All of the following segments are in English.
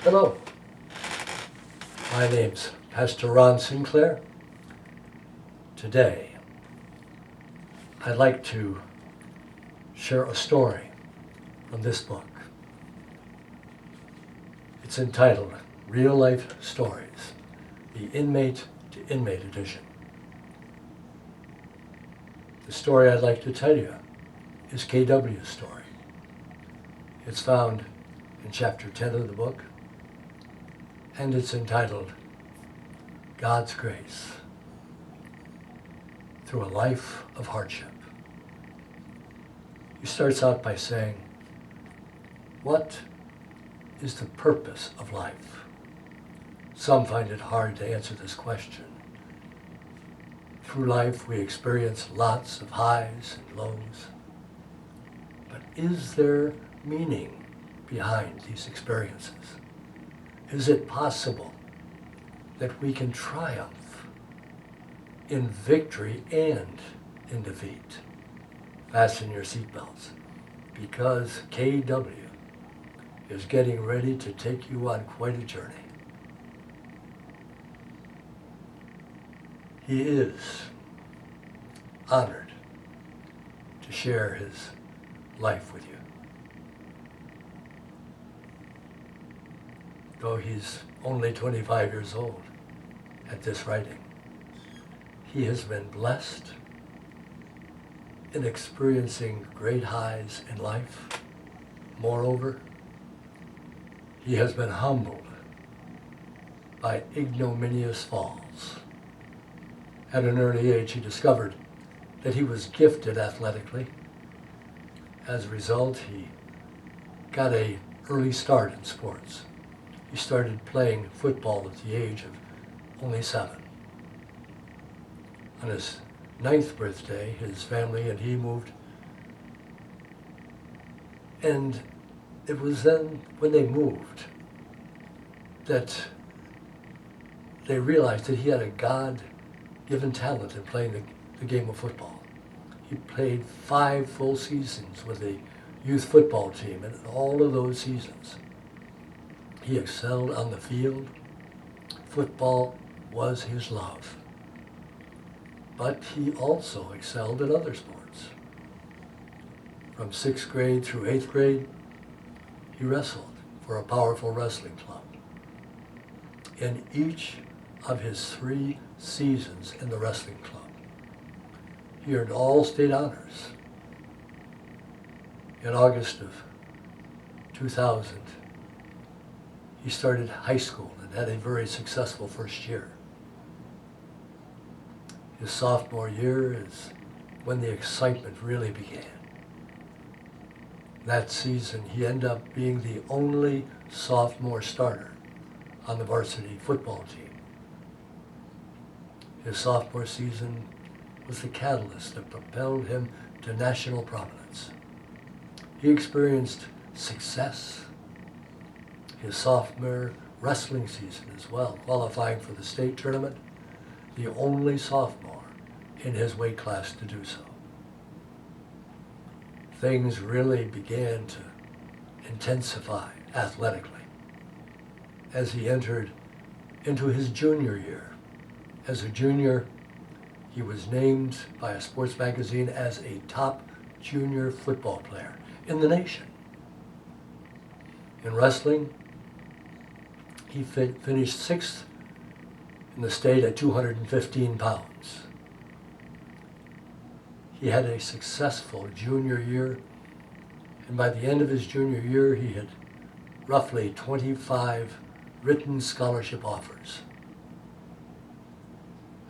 Hello, my name's Pastor Ron Sinclair. Today, I'd like to share a story from this book. It's entitled Real Life Stories, the Inmate to Inmate edition. The story I'd like to tell you is KW's story. It's found in chapter 10 of the book, and it's entitled God's Grace Through a Life of Hardship. He starts out by saying, what is the purpose of life? Some find it hard to answer this question. Through life we experience lots of highs and lows. But is there meaning behind these experiences? Is it possible that we can triumph in victory and in defeat? Fasten your seatbelts, because KW is getting ready to take you on quite a journey. He is honored to share his life with you. Though he's only 25 years old at this writing, he has been blessed in experiencing great highs in life. Moreover, he has been humbled by ignominious falls. At an early age, he discovered that he was gifted athletically. As a result, he got an early start in sports. He started playing football at the age of only 7. On his 9th birthday, his family and he moved. And it was then, when they moved, that they realized that he had a God-given talent in playing the game of football. He played 5 full seasons with the youth football team, and in all of those seasons, he excelled on the field. Football was his love. But he also excelled in other sports. From 6th grade through 8th grade, he wrestled for a powerful wrestling club. In each of his 3 seasons in the wrestling club, he earned all state honors. In August of 2000, he started high school and had a very successful first year. His sophomore year is when the excitement really began. That season, he ended up being the only sophomore starter on the varsity football team. His sophomore season was the catalyst that propelled him to national prominence. He experienced success his sophomore wrestling season as well, qualifying for the state tournament, the only sophomore in his weight class to do so. Things really began to intensify athletically as he entered into his junior year. As a junior, he was named by a sports magazine as a top junior football player in the nation. In wrestling, he finished 6th in the state at 215 pounds. He had a successful junior year, and by the end of his junior year, he had roughly 25 written scholarship offers.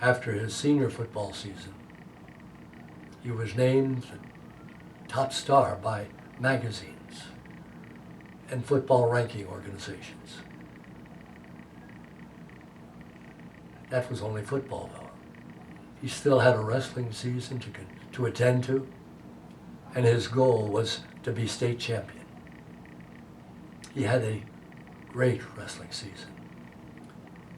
After his senior football season, he was named top star by magazines and football ranking organizations. That was only football, though. He still had a wrestling season to attend to, and his goal was to be state champion. He had a great wrestling season.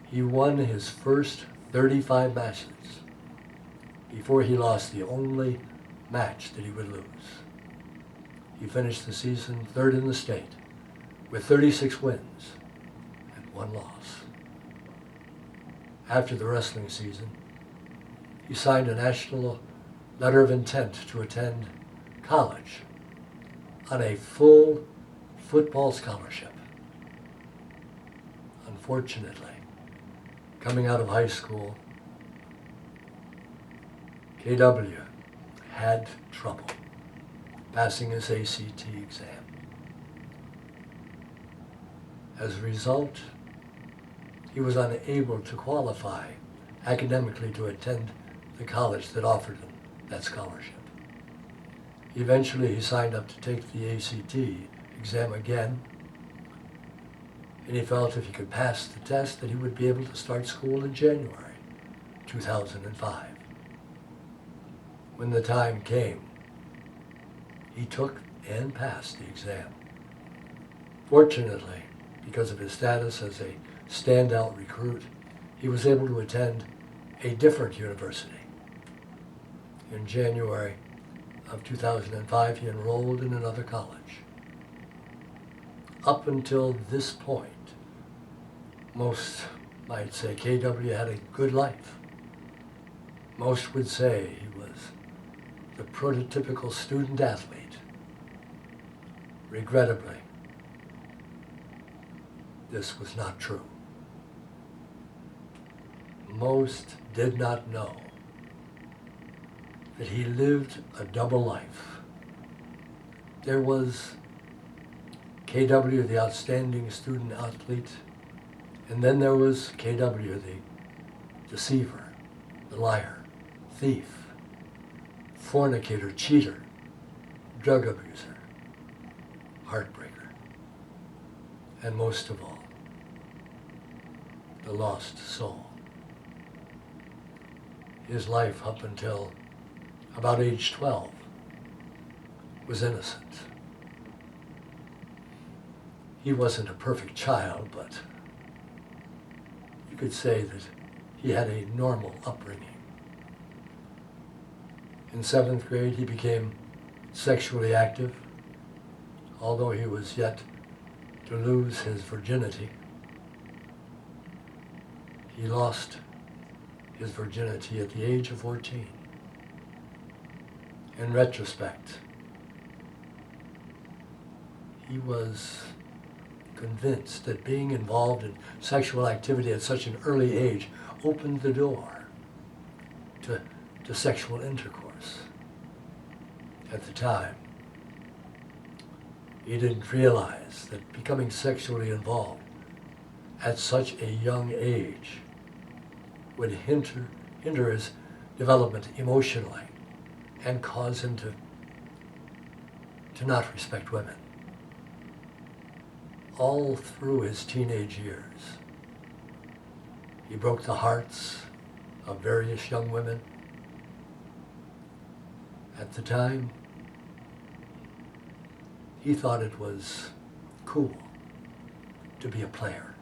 He won his first 35 matches before he lost the only match that he would lose. He finished the season 3rd in the state with 36 wins one loss. After the wrestling season, he signed a national letter of intent to attend college on a full football scholarship. Unfortunately, coming out of high school, KW had trouble passing his ACT exam. As a result, he was unable to qualify academically to attend the college that offered him that scholarship. Eventually, he signed up to take the ACT exam again, and he felt if he could pass the test that he would be able to start school in January 2005. When the time came, he took and passed the exam. Fortunately, because of his status as a standout recruit, he was able to attend a different university. In January of 2005, he enrolled in another college. Up until this point, most might say KW had a good life. Most would say he was the prototypical student athlete. Regrettably, this was not true. Most did not know that he lived a double life. There was KW, the outstanding student athlete, and then there was KW, the deceiver, the liar, thief, fornicator, cheater, drug abuser, heartbreaker, and most of all, the lost soul. His life up until about age 12 was innocent. He wasn't a perfect child, but you could say that he had a normal upbringing. In 7th grade, he became sexually active, although he was yet to lose his virginity. He lost his virginity at the age of 14. In retrospect, he was convinced that being involved in sexual activity at such an early age opened the door to sexual intercourse. At the time, he didn't realize that becoming sexually involved at such a young age would hinder his development emotionally and cause him to not respect women. All through his teenage years, he broke the hearts of various young women. At the time, he thought it was cool to be a player.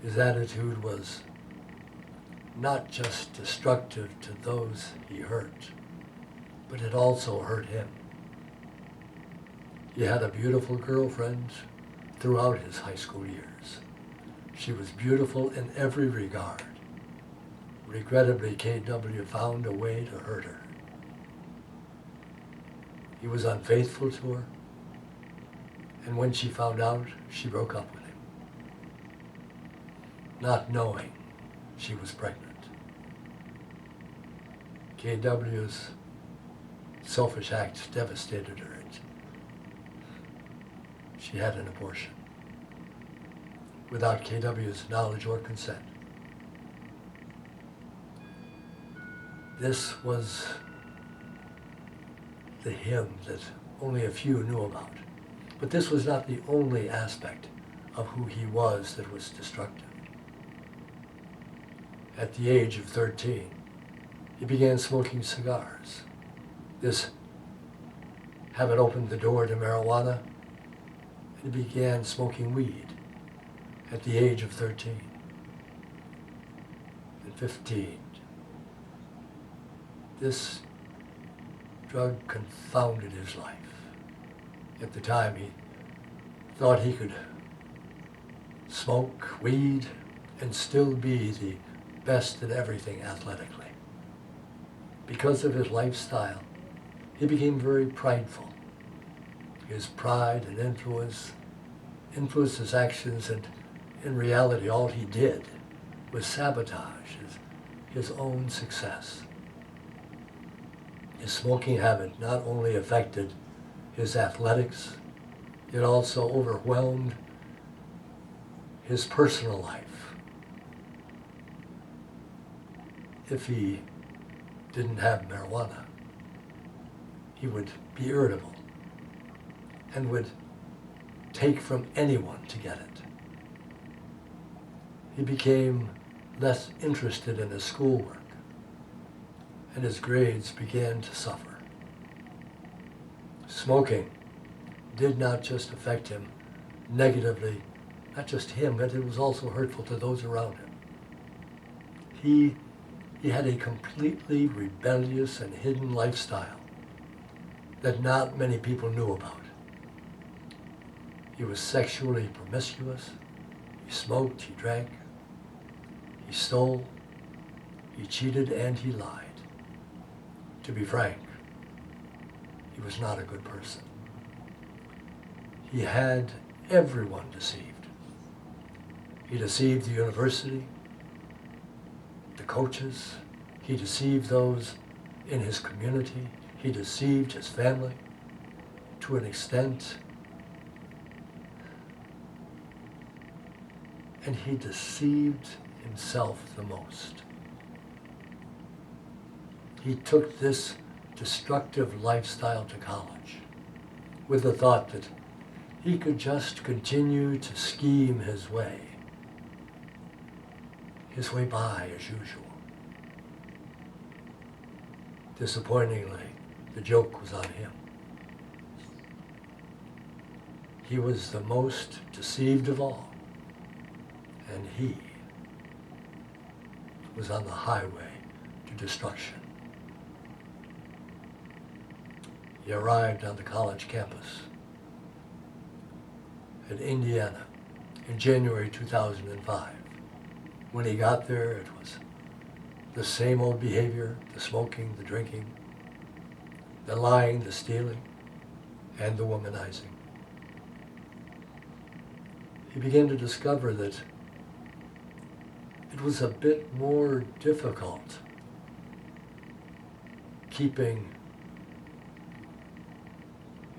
His attitude was not just destructive to those he hurt, but it also hurt him. He had a beautiful girlfriend throughout his high school years. She was beautiful in every regard. Regrettably, KW found a way to hurt her. He was unfaithful to her, and when she found out, she broke up with him, not knowing she was pregnant. KW's selfish act devastated her. She had an abortion without KW's knowledge or consent. This was the him that only a few knew about. But this was not the only aspect of who he was that was destructive. At the age of 13, he began smoking cigars. This habit opened the door to marijuana, and he began smoking weed at the age of 13 and 15. This drug confounded his life. At the time, he thought he could smoke weed, and still be the best at everything athletically. Because of his lifestyle, he became very prideful. His pride and influenced his actions, and in reality all he did was sabotage his own success. His smoking habit not only affected his athletics, it also overwhelmed his personal life. If he didn't have marijuana, he would be irritable and would take from anyone to get it. He became less interested in his schoolwork, and his grades began to suffer. Smoking did not just affect him negatively, not just him, but it was also hurtful to those around him. He had a completely rebellious and hidden lifestyle that not many people knew about. He was sexually promiscuous, he smoked, he drank, he stole, he cheated, and he lied. To be frank, he was not a good person. He had everyone deceived. He deceived the university, the coaches, he deceived those in his community, he deceived his family to an extent, and he deceived himself the most. He took this destructive lifestyle to college with the thought that he could just continue to scheme his way by as usual. Disappointingly, the joke was on him. He was the most deceived of all, and he was on the highway to destruction. He arrived on the college campus at Indiana in January 2005. When he got there, it was the same old behavior, the smoking, the drinking, the lying, the stealing, and the womanizing. He began to discover that it was a bit more difficult keeping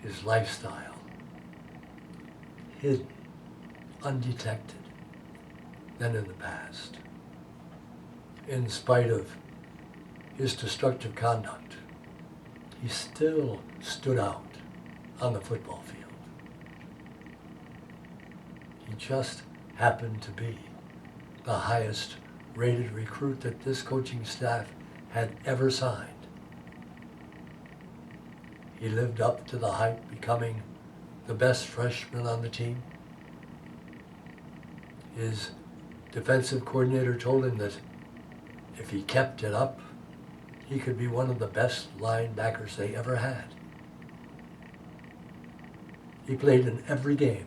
his lifestyle hidden, undetected, than in the past. In spite of his destructive conduct, he still stood out on the football field. He just happened to be the highest rated recruit that this coaching staff had ever signed. He lived up to the hype, becoming the best freshman on the team. His defensive coordinator told him that if he kept it up, he could be one of the best linebackers they ever had. He played in every game.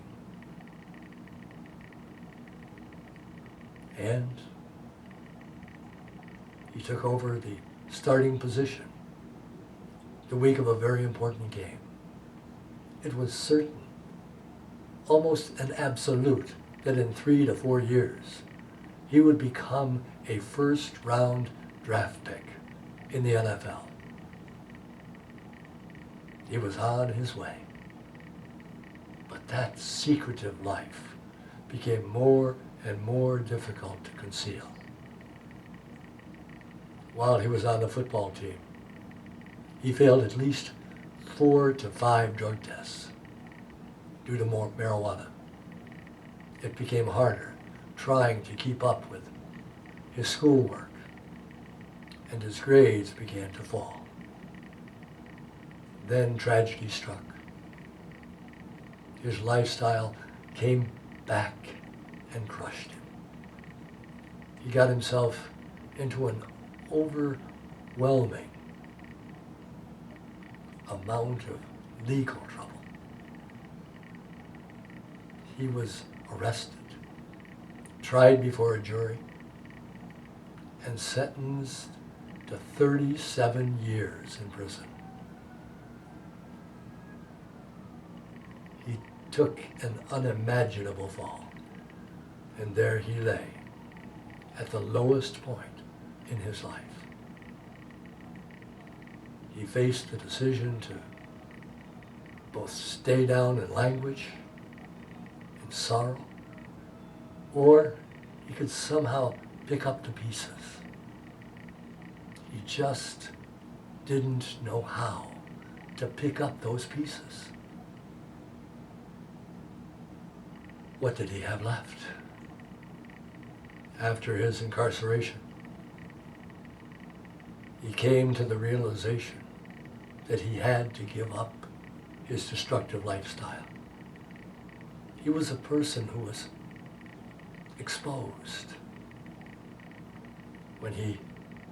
And he took over the starting position the week of a very important game. It was certain, almost an absolute, that in 3 to 4 years, he would become a first-round draft pick in the NFL. He was on his way. But that secretive life became more and more difficult to conceal. While he was on the football team, he failed at least 4 to 5 drug tests due to more marijuana. It became harder trying to keep up with his schoolwork, and his grades began to fall. Then tragedy struck. His lifestyle came back and crushed him. He got himself into an overwhelming amount of legal trouble. He was arrested tried before a jury, and sentenced to 37 years in prison. He took an unimaginable fall, and there he lay at the lowest point in his life. He faced the decision to both stay down in language, in sorrow, or he could somehow pick up the pieces. He just didn't know how to pick up those pieces. What did he have left after his incarceration? He came to the realization that he had to give up his destructive lifestyle. He was a person who was exposed. When he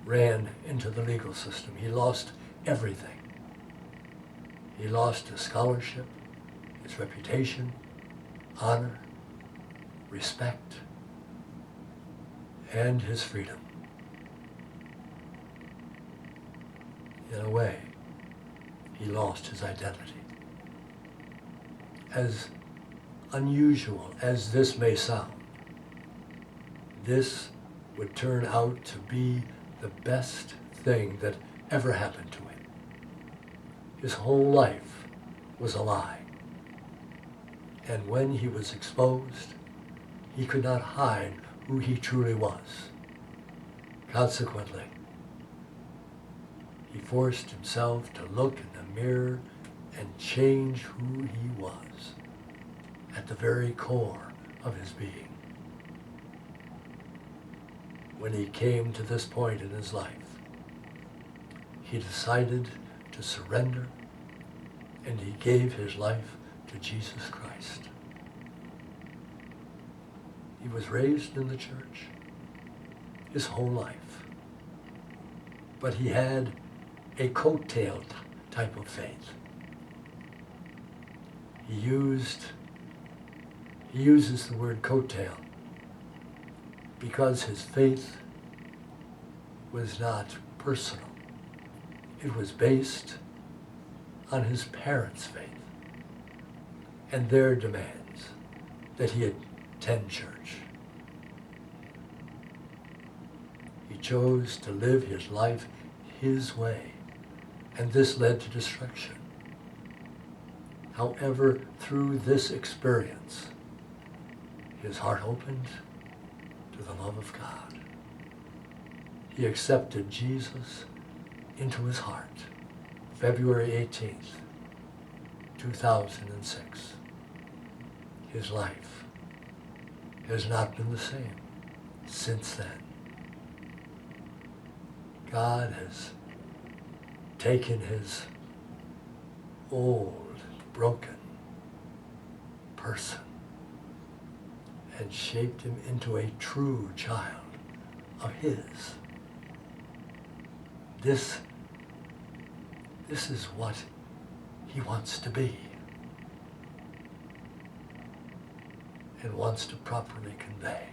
ran into the legal system, he lost everything. He lost his scholarship, his reputation, honor, respect, and his freedom. In a way, he lost his identity. As unusual as this may sound, this would turn out to be the best thing that ever happened to him. His whole life was a lie. And when he was exposed, he could not hide who he truly was. Consequently, he forced himself to look in the mirror and change who he was at the very core of his being. When he came to this point in his life, he decided to surrender, and he gave his life to Jesus Christ. He was raised in the church his whole life, but he had a coattail type of faith. He uses the word coattail because his faith was not personal. It was based on his parents' faith and their demands that he attend church. He chose to live his life his way, and this led to destruction. However, through this experience, his heart opened to the love of God. He accepted Jesus into his heart, February 18th, 2006. His life has not been the same since then. God has taken his old, broken person and shaped him into a true child of his. This is what he wants to be and wants to properly convey.